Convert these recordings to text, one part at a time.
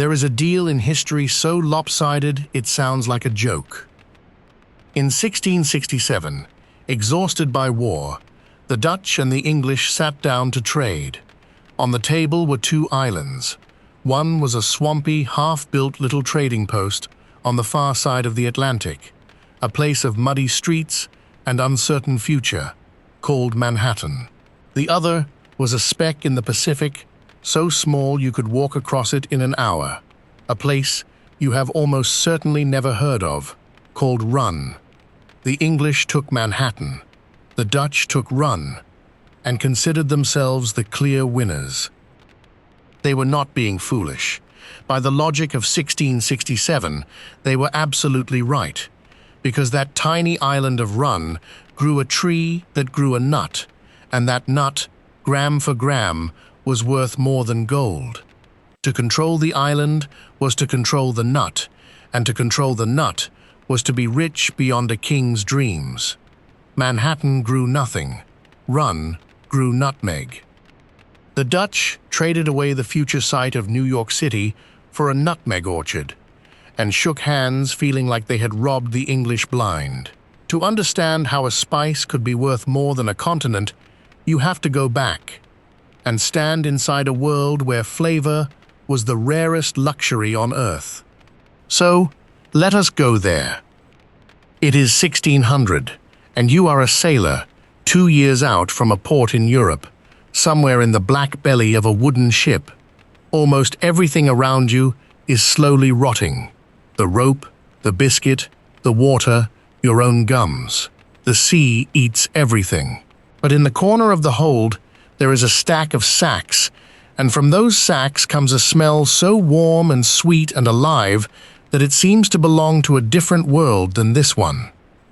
There is a deal in history so lopsided it sounds like a joke. In 1667, exhausted by war, the Dutch and the English sat down to trade. On the table were two islands. One was a swampy, half-built little trading post on the far side of the Atlantic, a place of muddy streets and uncertain future, called Manhattan. The other was a speck in the Pacific, so small you could walk across it in an hour, a place you have almost certainly never heard of, called Run. The English took Manhattan, the Dutch took Run, and considered themselves the clear winners. They were not being foolish. By the logic of 1667, they were absolutely right, because that tiny island of Run grew a tree that grew a nut, and that nut, gram for gram, was worth more than gold. To control the island was to control the nut, and to control the nut was to be rich beyond a king's dreams. Manhattan grew nothing. Run grew nutmeg. The Dutch traded away the future site of New York City for a nutmeg orchard, and shook hands feeling like they had robbed the English blind. To understand how a spice could be worth more than a continent, you have to go back and stand inside a world where flavor was the rarest luxury on earth. So, let us go there. It is 1600, and you are a sailor, 2 years out from a port in Europe, somewhere in the black belly of a wooden ship. Almost everything around you is slowly rotting. The rope, the biscuit, the water, your own gums. The sea eats everything. But in the corner of the hold, there is a stack of sacks, and from those sacks comes a smell so warm and sweet and alive that it seems to belong to a different world than this one.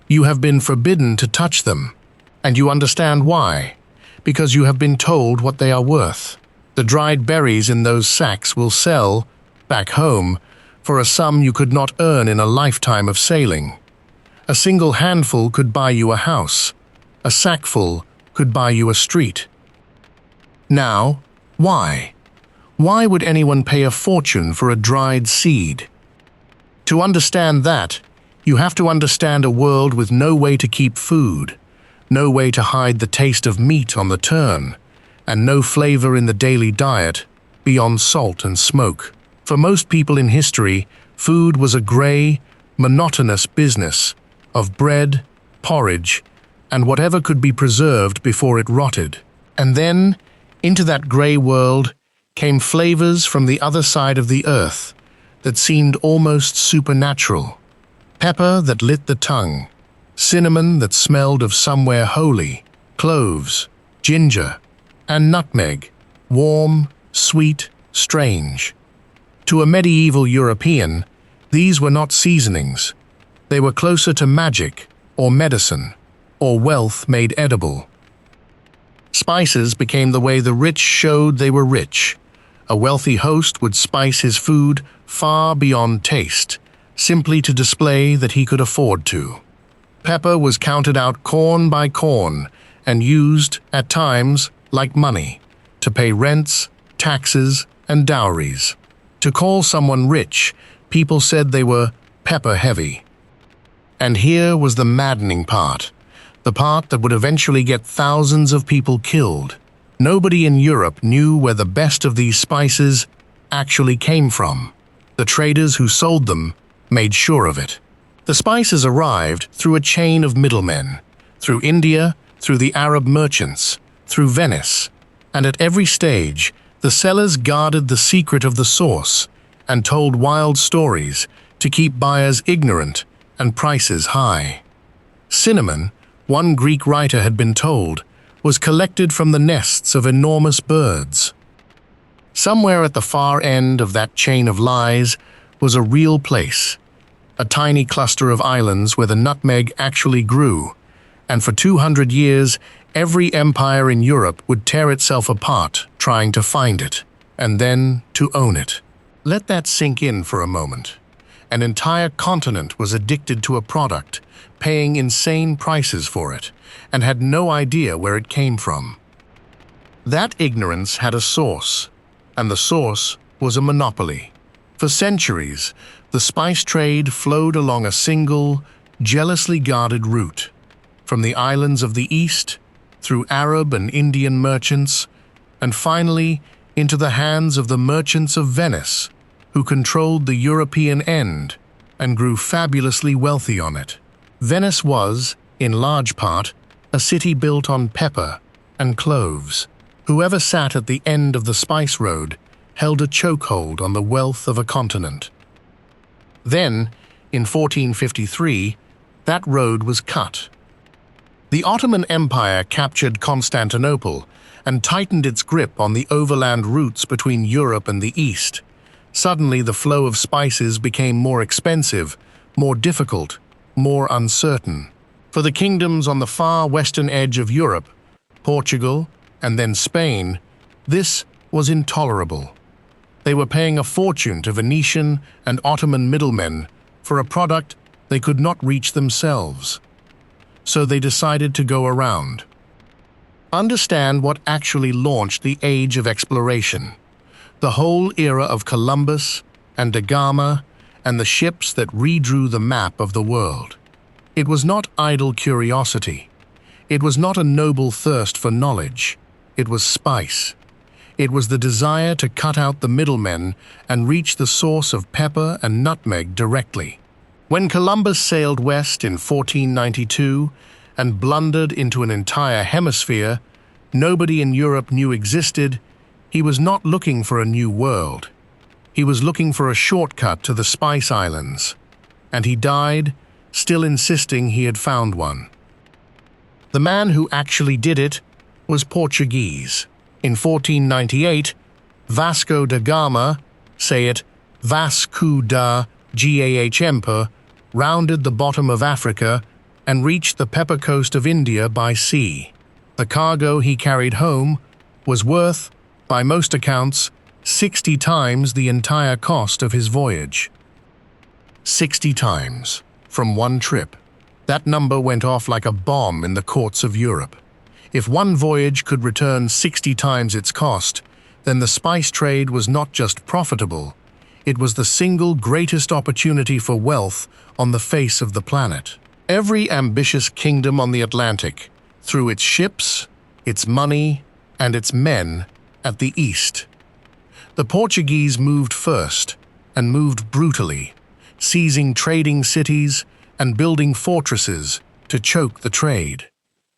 You have been forbidden to touch them, and you understand why, because you have been told what they are worth. The dried berries in those sacks will sell, back home, for a sum you could not earn in a lifetime of sailing. A single handful could buy you a house. A sackful could buy you a street. Now, why? Why would anyone pay a fortune for a dried seed? To understand that, you have to understand a world with no way to keep food, no way to hide the taste of meat on the turn, and no flavor in the daily diet beyond salt and smoke. For most people in history, food was a gray, monotonous business of bread, porridge, and whatever could be preserved before it rotted. And then, into that gray world, came flavors from the other side of the earth that seemed almost supernatural. Pepper that lit the tongue, cinnamon that smelled of somewhere holy, cloves, ginger, and nutmeg, warm, sweet, strange. To a medieval European, these were not seasonings. They were closer to magic, or medicine, or wealth made edible. Spices became the way the rich showed they were rich. A wealthy host would spice his food far beyond taste, simply to display that he could afford to. Pepper was counted out corn by corn and used, at times, like money, to pay rents, taxes, and dowries. To call someone rich, people said they were pepper-heavy. And here was the maddening part, the part that would eventually get thousands of people killed. Nobody in Europe knew where the best of these spices actually came from. The traders who sold them made sure of it. The spices arrived through a chain of middlemen, through India, through the Arab merchants, through Venice, and at every stage, the sellers guarded the secret of the source and told wild stories to keep buyers ignorant and prices high. Cinnamon, one Greek writer had been told, was collected from the nests of enormous birds. Somewhere at the far end of that chain of lies was a real place, a tiny cluster of islands where the nutmeg actually grew, and for 200 years, every empire in Europe would tear itself apart trying to find it, and then to own it. Let that sink in for a moment. An entire continent was addicted to a product, paying insane prices for it, and had no idea where it came from. That ignorance had a source, and the source was a monopoly. For centuries, the spice trade flowed along a single, jealously guarded route, from the islands of the east, through Arab and Indian merchants, and finally into the hands of the merchants of Venice, who controlled the European end and grew fabulously wealthy on it. Venice was, in large part, a city built on pepper and cloves. Whoever sat at the end of the spice road held a chokehold on the wealth of a continent. Then, in 1453, that road was cut. The Ottoman Empire captured Constantinople and tightened its grip on the overland routes between Europe and the East. Suddenly, the flow of spices became more expensive, more difficult, more uncertain. For the kingdoms on the far western edge of Europe, Portugal, and then Spain, this was intolerable. They were paying a fortune to Venetian and Ottoman middlemen for a product they could not reach themselves. So they decided to go around. Understand what actually launched the age of exploration. The whole era of Columbus and da Gama and the ships that redrew the map of the world. It was not idle curiosity. It was not a noble thirst for knowledge. It was spice. It was the desire to cut out the middlemen and reach the source of pepper and nutmeg directly. When Columbus sailed west in 1492 and blundered into an entire hemisphere nobody in Europe knew existed, he was not looking for a new world. He was looking for a shortcut to the Spice Islands. And he died, still insisting he had found one. The man who actually did it was Portuguese. In 1498, Vasco da Gama, say it, Vasco da Gama, rounded the bottom of Africa and reached the pepper coast of India by sea. The cargo he carried home was worth, by most accounts, 60 times the entire cost of his voyage. 60 times, from one trip. That number went off like a bomb in the courts of Europe. If one voyage could return 60 times its cost, then the spice trade was not just profitable, it was the single greatest opportunity for wealth on the face of the planet. Every ambitious kingdom on the Atlantic threw its ships, its money, and its men at the east. The Portuguese moved first, and moved brutally, seizing trading cities and building fortresses to choke the trade.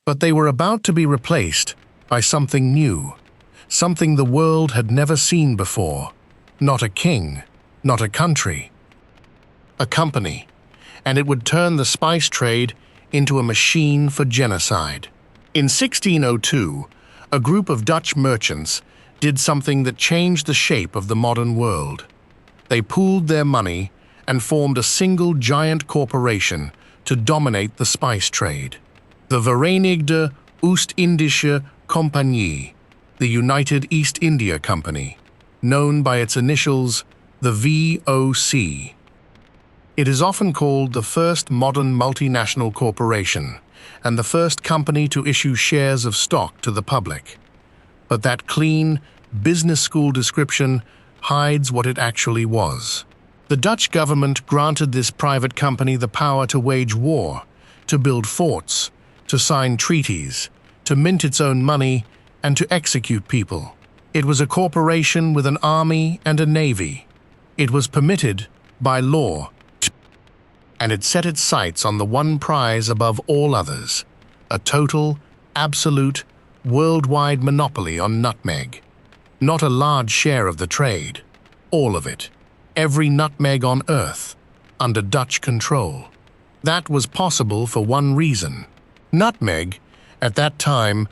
But they were about to be replaced by something new, something the world had never seen before. Not a king, not a country, a company, and it would turn the spice trade into a machine for genocide. In 1602, a group of Dutch merchants did something that changed the shape of the modern world. They pooled their money and formed a single giant corporation to dominate the spice trade. The Verenigde Oost-Indische Compagnie, the United East India Company, known by its initials, the VOC. It is often called the first modern multinational corporation and the first company to issue shares of stock to the public. But that clean, business school description hides what it actually was. The Dutch government granted this private company the power to wage war, to build forts, to sign treaties, to mint its own money, and to execute people. It was a corporation with an army and a navy. It was permitted by law, and it set its sights on the one prize above all others, a total, absolute, worldwide monopoly on nutmeg. Not a large share of the trade, all of it, every nutmeg on earth, under Dutch control. That was possible for one reason. Nutmeg, at that time,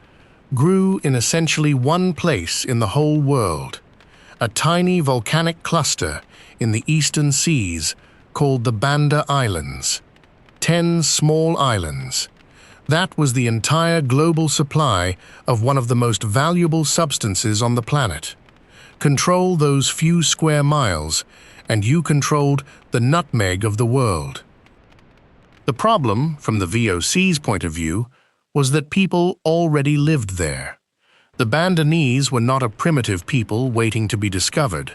grew in essentially one place in the whole world, a tiny volcanic cluster in the eastern seas called the Banda Islands. 10 small islands. That was the entire global supply of one of the most valuable substances on the planet. Control those few square miles, and you controlled the nutmeg of the world. The problem, from the VOC's point of view, was that people already lived there. The Bandanese were not a primitive people waiting to be discovered.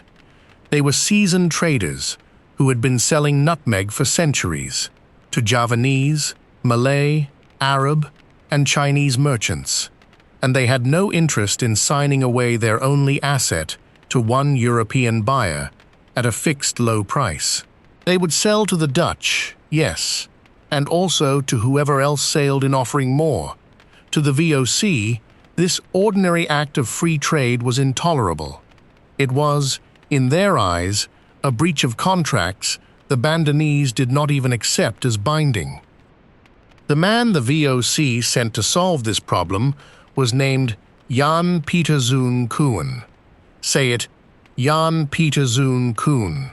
They were seasoned traders who had been selling nutmeg for centuries to Javanese, Malay, Arab, and Chinese merchants, and they had no interest in signing away their only asset to one European buyer at a fixed low price. They would sell to the Dutch, yes, and also to whoever else sailed in offering more. To the VOC, this ordinary act of free trade was intolerable. It was, in their eyes, a breach of contracts the Bandanese did not even accept as binding. The man the VOC sent to solve this problem was named Jan Pieterzoon Koen. Say it, Jan Pieterzoon Koen.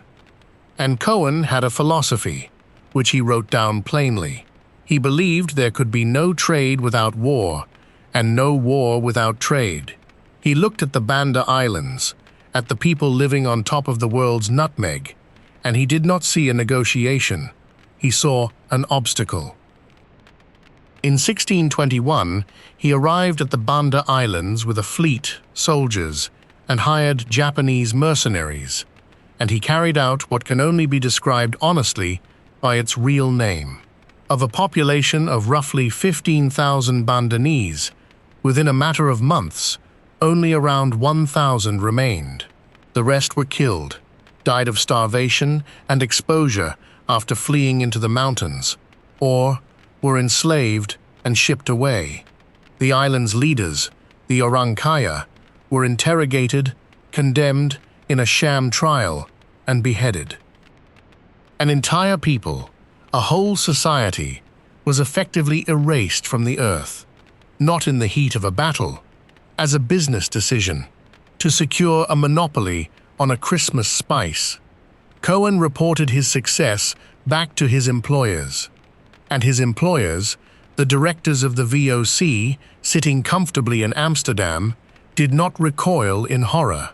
And Koen had a philosophy, which he wrote down plainly. He believed there could be no trade without war, and no war without trade. He looked at the Banda Islands, at the people living on top of the world's nutmeg, and he did not see a negotiation. He saw an obstacle. In 1621, he arrived at the Banda Islands with a fleet, soldiers, and hired Japanese mercenaries, and he carried out what can only be described honestly by its real name. Of a population of roughly 15,000 Bandanese, within a matter of months, only around 1,000 remained. The rest were killed, died of starvation and exposure after fleeing into the mountains, or were enslaved and shipped away. The island's leaders, the Orang Kaya, were interrogated, condemned in a sham trial, and beheaded. An entire people, a whole society, was effectively erased from the earth, not in the heat of a battle, as a business decision, to secure a monopoly on a Christmas spice. Koen reported his success back to his employers, and his employers, the directors of the VOC, sitting comfortably in Amsterdam, did not recoil in horror.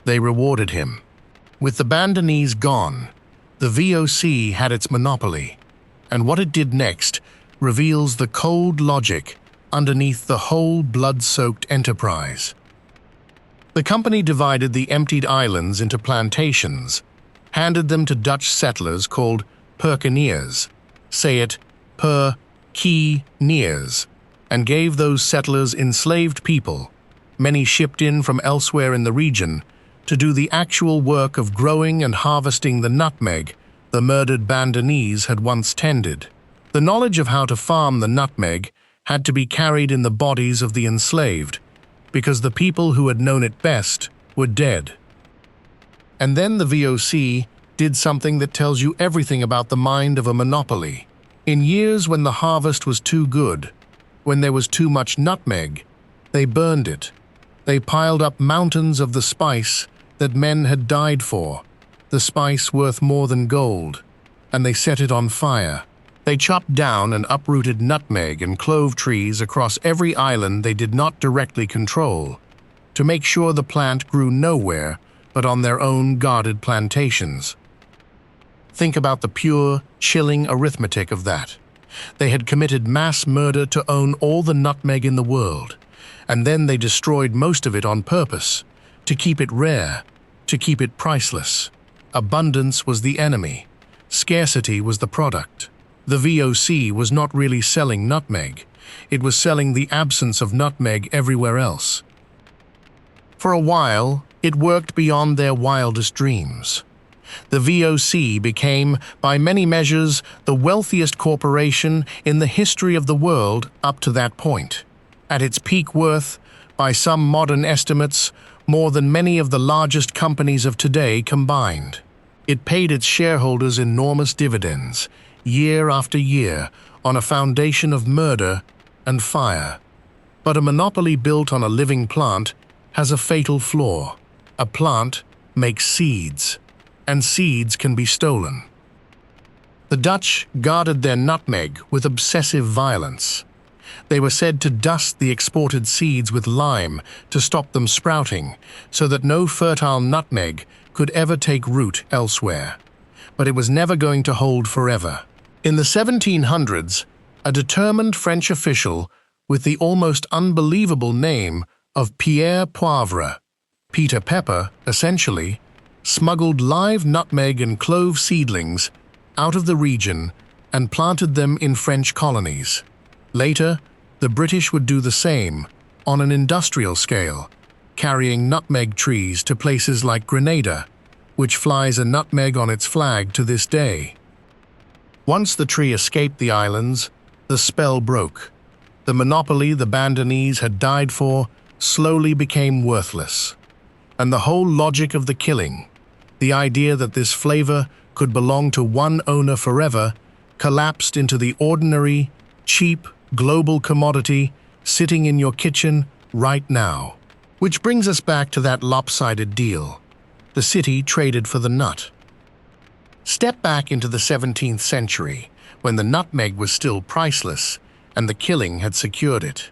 They rewarded him. With the Bandanese gone, the VOC had its monopoly, and what it did next reveals the cold logic underneath the whole blood-soaked enterprise. The company divided the emptied islands into plantations, handed them to Dutch settlers called perkeneers, say it, per-key-neers, and gave those settlers enslaved people, many shipped in from elsewhere in the region, to do the actual work of growing and harvesting the nutmeg the murdered Bandanese had once tended. The knowledge of how to farm the nutmeg had to be carried in the bodies of the enslaved, because the people who had known it best were dead. And then the VOC did something that tells you everything about the mind of a monopoly. In years when the harvest was too good, when there was too much nutmeg, they burned it. They piled up mountains of the spice that men had died for, the spice worth more than gold, and they set it on fire. They chopped down and uprooted nutmeg and clove trees across every island they did not directly control, to make sure the plant grew nowhere but on their own guarded plantations. Think about the pure, chilling arithmetic of that. They had committed mass murder to own all the nutmeg in the world, and then they destroyed most of it on purpose, to keep it rare, to keep it priceless. Abundance was the enemy. Scarcity was the product. The VOC was not really selling nutmeg. It was selling the absence of nutmeg everywhere else. For a while, it worked beyond their wildest dreams. The VOC became, by many measures, the wealthiest corporation in the history of the world up to that point. At its peak worth, by some modern estimates, more than many of the largest companies of today combined. It paid its shareholders enormous dividends, year after year, on a foundation of murder and fire. But a monopoly built on a living plant has a fatal flaw. A plant makes seeds, and seeds can be stolen. The Dutch guarded their nutmeg with obsessive violence. They were said to dust the exported seeds with lime to stop them sprouting, so that no fertile nutmeg could ever take root elsewhere. But it was never going to hold forever. In the 1700s, a determined French official with the almost unbelievable name of Pierre Poivre, Peter Pepper, essentially, smuggled live nutmeg and clove seedlings out of the region and planted them in French colonies. Later, the British would do the same on an industrial scale, carrying nutmeg trees to places like Grenada, which flies a nutmeg on its flag to this day. Once the tree escaped the islands, the spell broke. The monopoly the Bandanese had died for slowly became worthless. And the whole logic of the killing, the idea that this flavor could belong to one owner forever, collapsed into the ordinary, cheap, global commodity sitting in your kitchen right now. Which brings us back to that lopsided deal. The city traded for the nut. Step back into the 17th century, when the nutmeg was still priceless and the killing had secured it.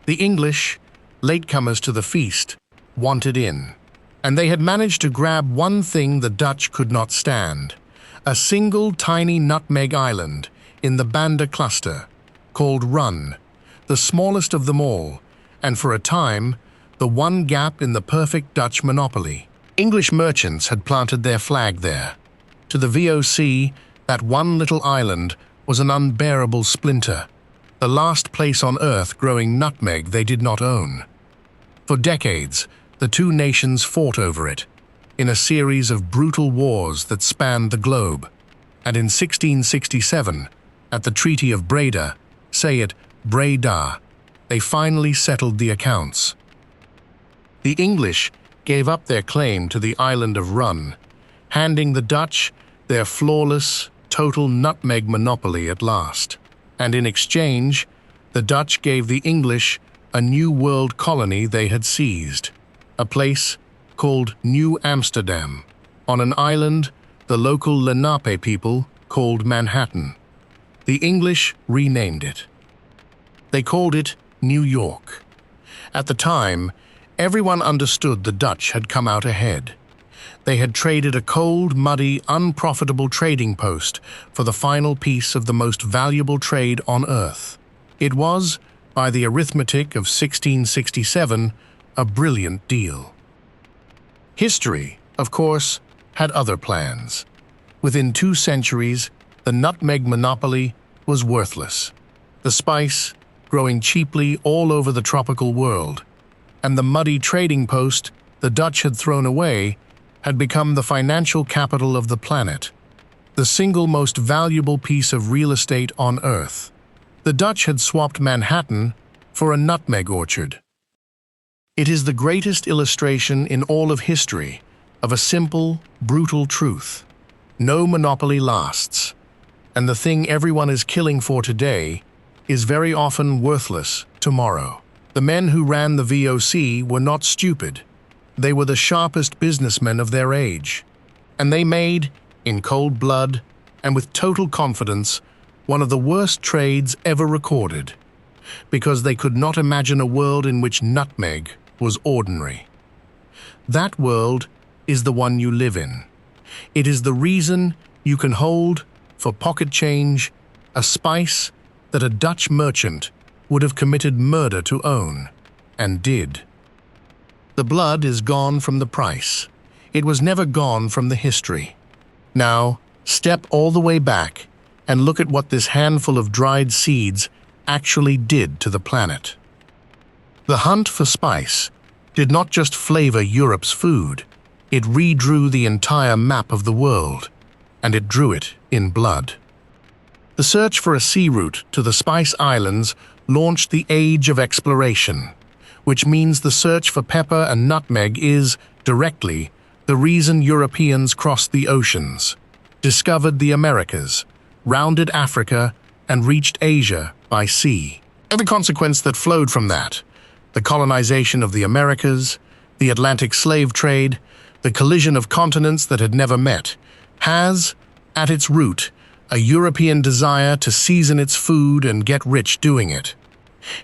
The English, latecomers to the feast, wanted in. And they had managed to grab one thing the Dutch could not stand, a single tiny nutmeg island in the Banda cluster, called Run, the smallest of them all, and for a time, the one gap in the perfect Dutch monopoly. English merchants had planted their flag there. To the VOC, that one little island was an unbearable splinter, the last place on earth growing nutmeg they did not own. For decades, the two nations fought over it, in a series of brutal wars that spanned the globe. And in 1667, at the Treaty of Breda, say it, Breda, they finally settled the accounts. The English gave up their claim to the island of Run, handing the Dutch their flawless, total nutmeg monopoly at last. And in exchange, the Dutch gave the English a new world colony they had seized, a place called New Amsterdam, on an island the local Lenape people called Manhattan. The English renamed it. They called it New York. At the time, everyone understood the Dutch had come out ahead. They had traded a cold, muddy, unprofitable trading post for the final piece of the most valuable trade on earth. It was, by the arithmetic of 1667, a brilliant deal. History, of course, had other plans. Within 2 centuries, the nutmeg monopoly was worthless. The spice, growing cheaply all over the tropical world, and the muddy trading post the Dutch had thrown away had become the financial capital of the planet, the single most valuable piece of real estate on Earth. The Dutch had swapped Manhattan for a nutmeg orchard. It is the greatest illustration in all of history of a simple, brutal truth. No monopoly lasts, and the thing everyone is killing for today is very often worthless tomorrow. The men who ran the VOC were not stupid. They were the sharpest businessmen of their age, and they made, in cold blood and with total confidence, one of the worst trades ever recorded, because they could not imagine a world in which nutmeg was ordinary. That world is the one you live in. It is the reason you can hold, for pocket change, a spice that a Dutch merchant would have committed murder to own, and did. The blood is gone from the price. It was never gone from the history. Now, step all the way back and look at what this handful of dried seeds actually did to the planet. The hunt for spice did not just flavor Europe's food, it redrew the entire map of the world, and it drew it in blood. The search for a sea route to the Spice Islands launched the age of exploration, which means the search for pepper and nutmeg is, directly, the reason Europeans crossed the oceans, discovered the Americas, rounded Africa, and reached Asia by sea. And the consequence that flowed from that, the colonization of the Americas, the Atlantic slave trade, the collision of continents that had never met, has, at its root, a European desire to season its food and get rich doing it.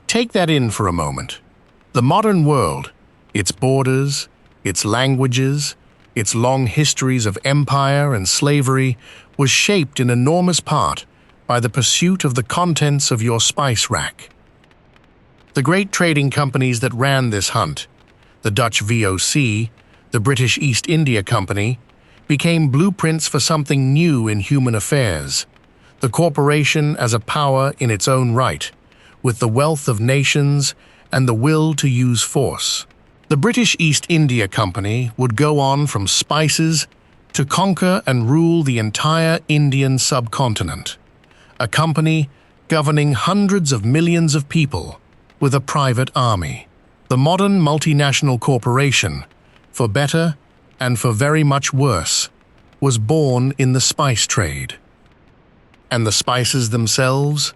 Take that in for a moment. The modern world, its borders, its languages, its long histories of empire and slavery, was shaped in enormous part by the pursuit of the contents of your spice rack. The great trading companies that ran this hunt, the Dutch VOC, the British East India Company, became blueprints for something new in human affairs. The corporation as a power in its own right, with the wealth of nations and the will to use force. The British East India Company would go on from spices to conquer and rule the entire Indian subcontinent. A company governing hundreds of millions of people with a private army. The modern multinational corporation, for better and for very much worse, was born in the spice trade. And the spices themselves?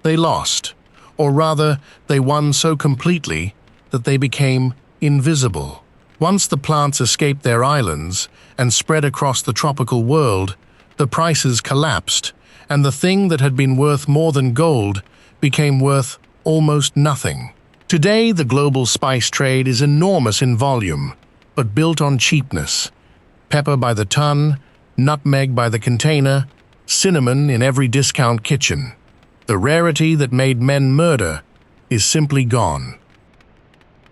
They lost, or rather, they won so completely that they became invisible. Once the plants escaped their islands and spread across the tropical world, the prices collapsed, and the thing that had been worth more than gold became worth almost nothing. Today, the global spice trade is enormous in volume, but built on cheapness. Pepper by the ton, nutmeg by the container, cinnamon in every discount kitchen. The rarity that made men murder is simply gone.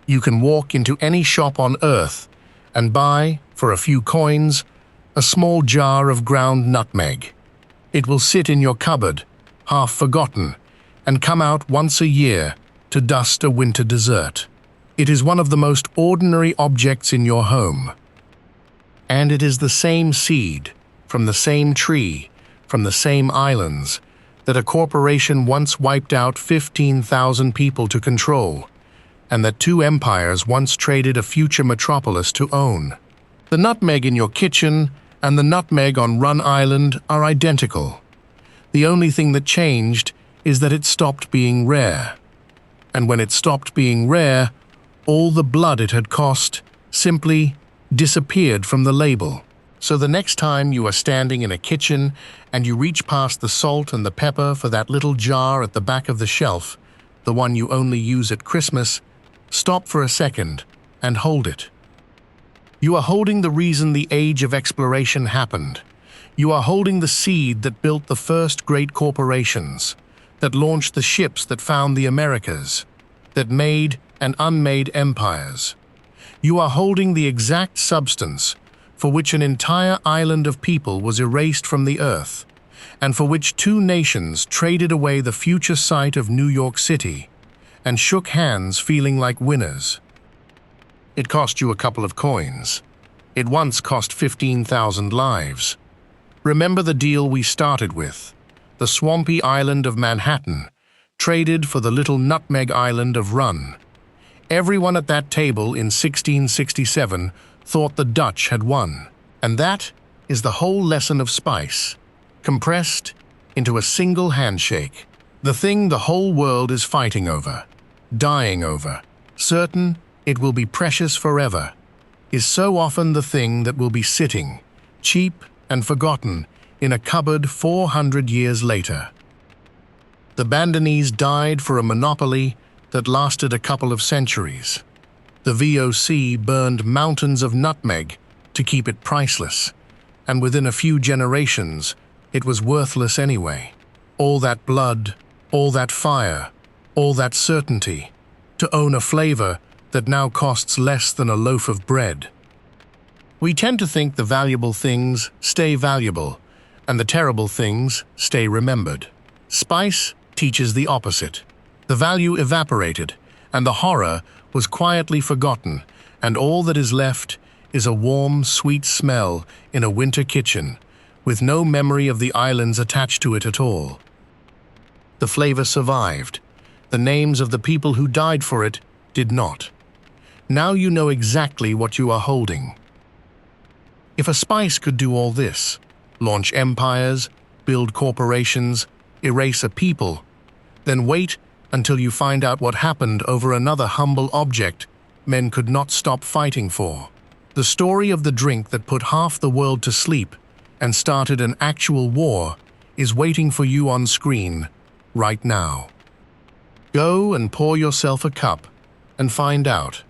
You can walk into any shop on earth and buy, for a few coins, a small jar of ground nutmeg. It will sit in your cupboard, half forgotten, and come out once a year to dust a winter dessert. It is one of the most ordinary objects in your home. And it is the same seed, from the same tree, from the same islands, that a corporation once wiped out 15,000 people to control, and that two empires once traded a future metropolis to own. The nutmeg in your kitchen and the nutmeg on Run Island are identical. The only thing that changed is that it stopped being rare. And when it stopped being rare, all the blood it had cost simply disappeared from the label. So the next time you are standing in a kitchen and you reach past the salt and the pepper for that little jar at the back of the shelf, the one you only use at Christmas, stop for a second and hold it. You are holding the reason the age of exploration happened. You are holding the seed that built the first great corporations, that launched the ships that found the Americas, that made and unmade empires. You are holding the exact substance for which an entire island of people was erased from the earth, and for which two nations traded away the future site of New York City and shook hands feeling like winners. It cost you a couple of coins. It once cost 15,000 lives. Remember the deal we started with. The swampy island of Manhattan traded for the little nutmeg island of Run. Everyone at that table in 1667 thought the Dutch had won. And that is the whole lesson of spice, compressed into a single handshake. The thing the whole world is fighting over, dying over, certain it will be precious forever, is so often the thing that will be sitting, cheap and forgotten, in a cupboard 400 years later. The Bandanese died for a monopoly that lasted a couple of centuries. The VOC burned mountains of nutmeg to keep it priceless, and within a few generations, it was worthless anyway. All that blood, all that fire, all that certainty, to own a flavor that now costs less than a loaf of bread. We tend to think the valuable things stay valuable, and the terrible things stay remembered. Spice teaches the opposite. The value evaporated, and the horror was quietly forgotten, and all that is left is a warm, sweet smell in a winter kitchen, with no memory of the islands attached to it at all. The flavor survived. The names of the people who died for it did not. Now you know exactly what you are holding. If a spice could do all this, launch empires, build corporations, erase a people, then wait until you find out what happened over another humble object men could not stop fighting for. The story of the drink that put half the world to sleep and started an actual war is waiting for you on screen right now. Go and pour yourself a cup and find out.